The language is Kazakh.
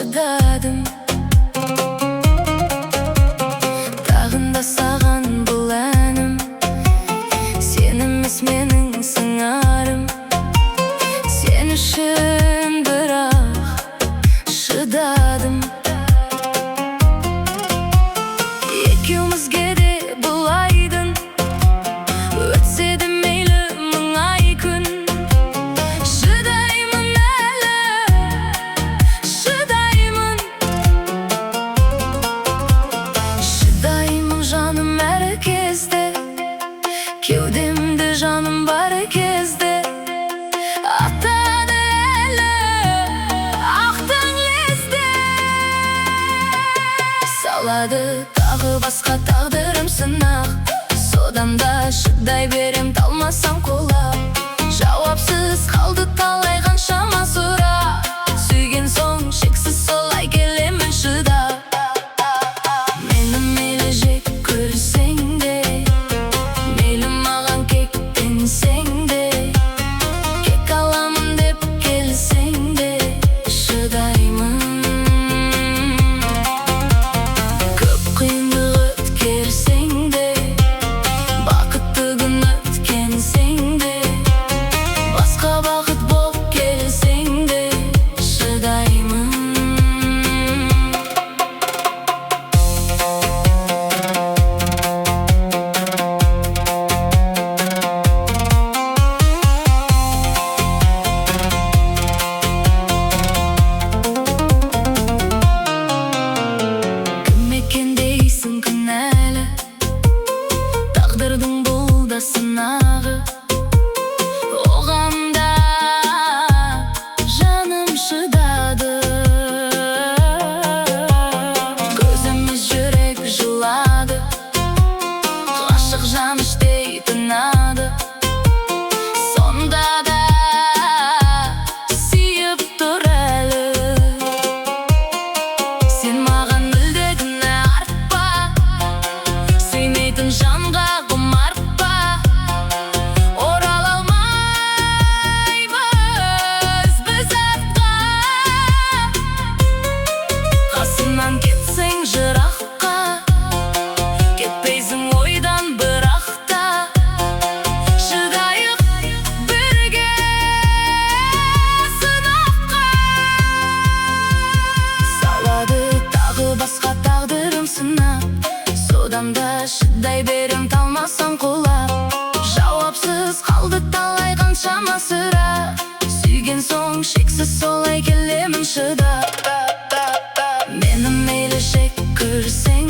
шыдадым. Тағында саған бұл әнім, сен емес менің сыңарым. Сен үшін бірақ шыдадым. Екеумізге де бұл айдын, өтсе де мейлі мың ай күн. Шыдаймын әлі, шыдаймын. Шыдаймын жаным әр кезде, кеудемде жаным бар кезде. Атады әлі ақтың лезде, салады тағы басқа тағдырым сынақ. Содан да шыдай берем, талмасам құлап. Жауапсыз қалды талай қаншама сұрақ. Сүйген соң шексіз солай келемін шыдап. Мені мейлі жек көрсең де, мейлі маған кектенсең де, кек аламын деп келсең де, шыдаймын. Көп қиындық өткерсең де, бақытты күн өткенсең де, басқа бақыт болып келсең де, шыдаймын. Кім екен дейсің кінәлі, тағдырдың бұл да сынағы. Оған да жаным шыдады. Көзіміз жүрек жылады, ғашық жан іштей тынады. Сонда да сүйіп тұр әлі. Сен маған мүлде кінә артпа, сүймейтін жанға құмартпа. Орала алмаймыз біз артқа. Қасымнан кетсең жыраққа, кетпейсің ойдан бірақ та. Шыдайық бірге сынаққа, салады тағы басқа тағдырым сынақ. Содан да шыдай берем, талмасам құлап. Жауапсыз қалды талай қаншама сұрақ. Сүйген соң шексіз солай келемін шыдап. Мені мейлі жек көрсең